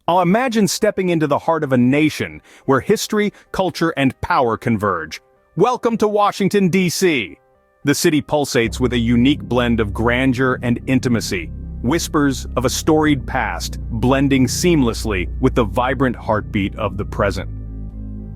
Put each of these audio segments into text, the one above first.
I'll imagine stepping into the heart of a nation where history, culture, and power converge. Welcome to Washington, D.C. The city pulsates with a unique blend of grandeur and intimacy, whispers of a storied past blending seamlessly with the vibrant heartbeat of the present.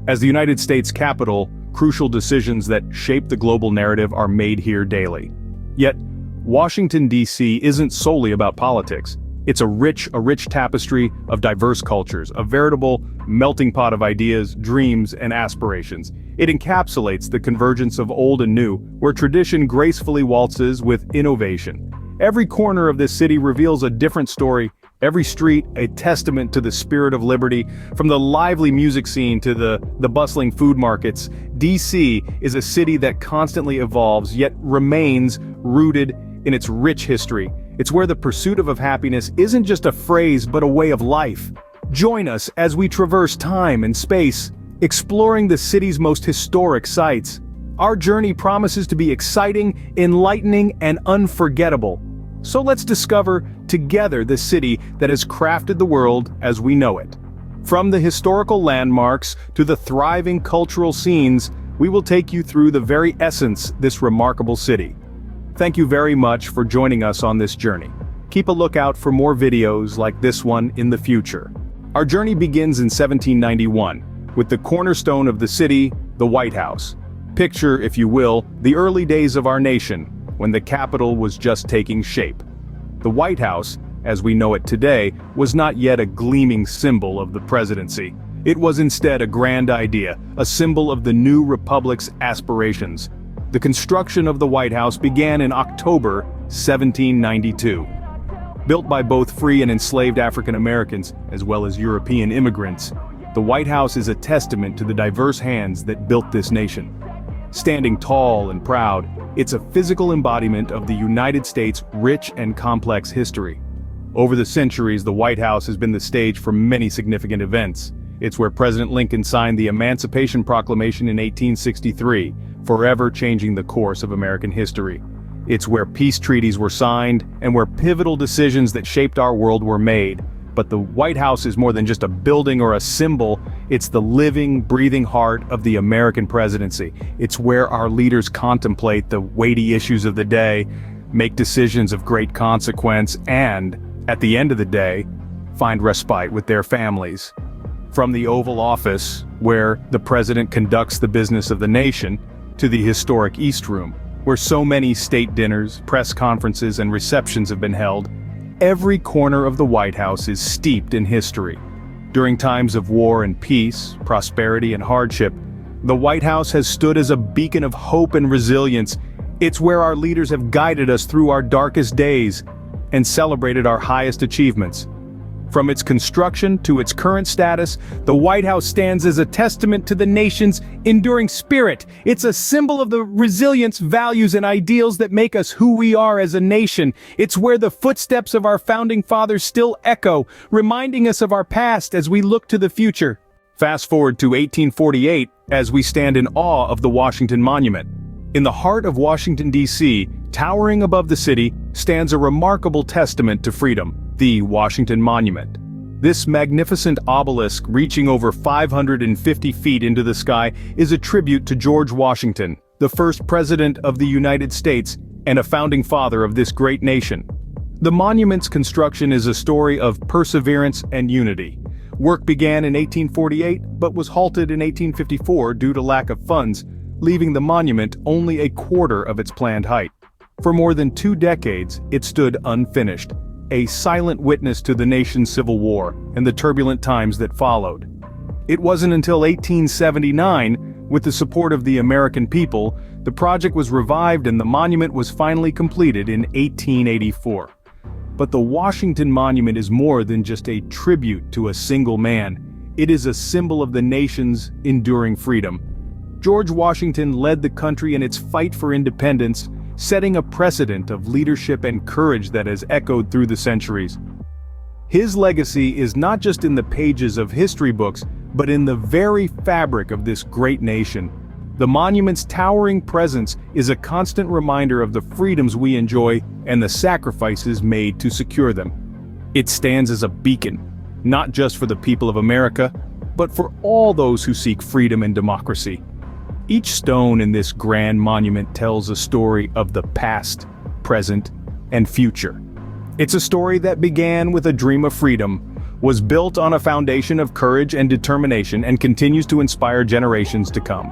As the United States capital, crucial decisions that shape the global narrative are made here daily. Yet, Washington, D.C. isn't solely about politics. It's a rich tapestry of diverse cultures, a veritable melting pot of ideas, dreams, and aspirations. It encapsulates the convergence of old and new, where tradition gracefully waltzes with innovation. Every corner of this city reveals a different story, every street a testament to the spirit of liberty. From the lively music scene to the bustling food markets, D.C. is a city that constantly evolves yet remains rooted in its rich history. It's where the pursuit of happiness isn't just a phrase but a way of life. Join us as we traverse time and space, exploring the city's most historic sites. Our journey promises to be exciting, enlightening, and unforgettable. So let's discover together the city that has crafted the world as we know it. From the historical landmarks to the thriving cultural scenes, we will take you through the very essence of this remarkable city. Thank you very much for joining us on this journey. Keep a lookout for more videos like this one in the future. Our journey begins in 1791, with the cornerstone of the city, the White House. Picture, if you will, the early days of our nation, when the capital was just taking shape. The White House, as we know it today, was not yet a gleaming symbol of the presidency. It was instead a grand idea, a symbol of the new republic's aspirations. The construction of the White House began in October 1792. Built by both free and enslaved African Americans, as well as European immigrants, the White House is a testament to the diverse hands that built this nation. Standing tall and proud, it's a physical embodiment of the United States' rich and complex history. Over the centuries, the White House has been the stage for many significant events. It's where President Lincoln signed the Emancipation Proclamation in 1863, forever changing the course of American history. It's where peace treaties were signed and where pivotal decisions that shaped our world were made. But the White House is more than just a building or a symbol. It's the living, breathing heart of the American presidency. It's where our leaders contemplate the weighty issues of the day, make decisions of great consequence, and, at the end of the day, find respite with their families. From the Oval Office, where the president conducts the business of the nation, to the historic East Room, where so many state dinners, press conferences, and receptions have been held, every corner of the White House is steeped in history. During times of war and peace, prosperity and hardship, the White House has stood as a beacon of hope and resilience. It's where our leaders have guided us through our darkest days and celebrated our highest achievements. From its construction to its current status, the White House stands as a testament to the nation's enduring spirit. It's a symbol of the resilience, values, and ideals that make us who we are as a nation. It's where the footsteps of our founding fathers still echo, reminding us of our past as we look to the future. Fast forward to 1848, as we stand in awe of the Washington Monument. In the heart of Washington, D.C., towering above the city, stands a remarkable testament to freedom, the Washington Monument. This magnificent obelisk, reaching over 550 feet into the sky, is a tribute to George Washington, the first president of the United States and a founding father of this great nation. The monument's construction is a story of perseverance and unity. Work began in 1848, but was halted in 1854 due to lack of funds, leaving the monument only a quarter of its planned height. For more than 2 decades, it stood unfinished, a silent witness to the nation's civil war and the turbulent times that followed. It wasn't until 1879, with the support of the American people, the project was revived and the monument was finally completed in 1884. But the Washington Monument is more than just a tribute to a single man. It is a symbol of the nation's enduring freedom. George Washington led the country in its fight for independence, setting a precedent of leadership and courage that has echoed through the centuries. His legacy is not just in the pages of history books, but in the very fabric of this great nation. The monument's towering presence is a constant reminder of the freedoms we enjoy and the sacrifices made to secure them. It stands as a beacon, not just for the people of America, but for all those who seek freedom and democracy. Each stone in this grand monument tells a story of the past, present, and future. It's a story that began with a dream of freedom, was built on a foundation of courage and determination, and continues to inspire generations to come.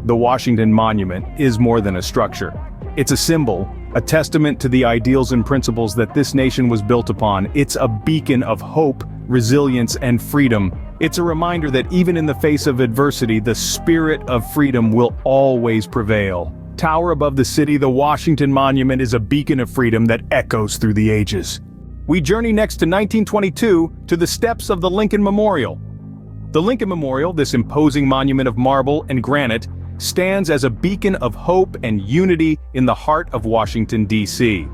The Washington Monument is more than a structure. It's a symbol, a testament to the ideals and principles that this nation was built upon. It's a beacon of hope, resilience, and freedom. It's a reminder that even in the face of adversity, the spirit of freedom will always prevail. Tower above the city, the Washington Monument is a beacon of freedom that echoes through the ages. We journey next to 1922 to the steps of the Lincoln Memorial. The Lincoln Memorial, this imposing monument of marble and granite, stands as a beacon of hope and unity in the heart of Washington, D.C.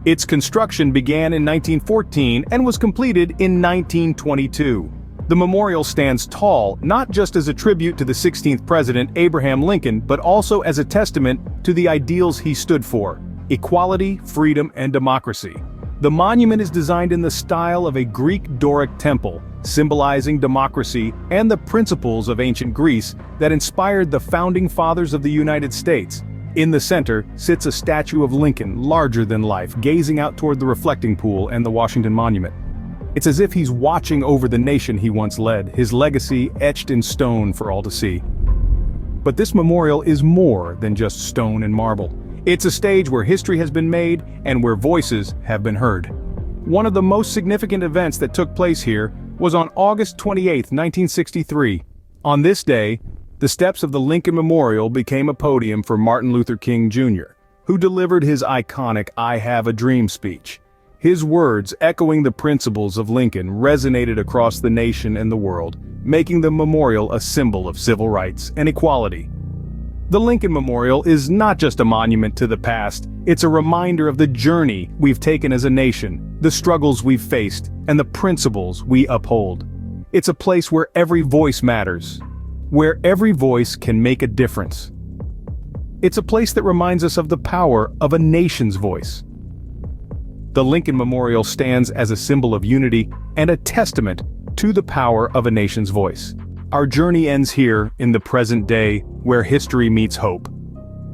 Its construction began in 1914 and was completed in 1922. The memorial stands tall, not just as a tribute to the 16th President Abraham Lincoln, but also as a testament to the ideals he stood for: equality, freedom, and democracy. The monument is designed in the style of a Greek Doric temple, symbolizing democracy and the principles of ancient Greece that inspired the founding fathers of the United States. In the center sits a statue of Lincoln, larger than life, gazing out toward the reflecting pool and the Washington Monument. It's as if he's watching over the nation he once led, his legacy etched in stone for all to see. But this memorial is more than just stone and marble. It's a stage where history has been made and where voices have been heard. One of the most significant events that took place here was on August 28, 1963. On this day, the steps of the Lincoln Memorial became a podium for Martin Luther King Jr., who delivered his iconic "I Have a Dream" speech. His words, echoing the principles of Lincoln, resonated across the nation and the world, making the memorial a symbol of civil rights and equality. The Lincoln Memorial is not just a monument to the past, it's a reminder of the journey we've taken as a nation, the struggles we've faced, and the principles we uphold. It's a place where every voice matters, where every voice can make a difference. It's a place that reminds us of the power of a nation's voice. The Lincoln Memorial stands as a symbol of unity and a testament to the power of a nation's voice. Our journey ends here in the present day, where history meets hope.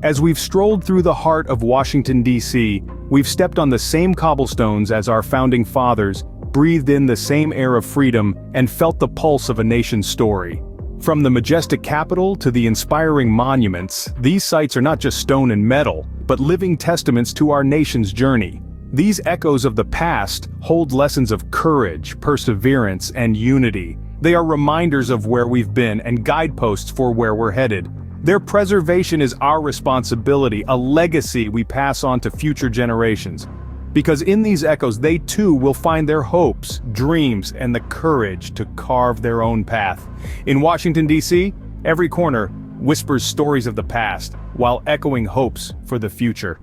As we've strolled through the heart of Washington, D.C., we've stepped on the same cobblestones as our founding fathers, breathed in the same air of freedom, and felt the pulse of a nation's story. From the majestic Capitol to the inspiring monuments, these sites are not just stone and metal, but living testaments to our nation's journey. These echoes of the past hold lessons of courage, perseverance, and unity. They are reminders of where we've been and guideposts for where we're headed. Their preservation is our responsibility, a legacy we pass on to future generations. Because in these echoes, they too will find their hopes, dreams, and the courage to carve their own path. In Washington, D.C., every corner whispers stories of the past, while echoing hopes for the future.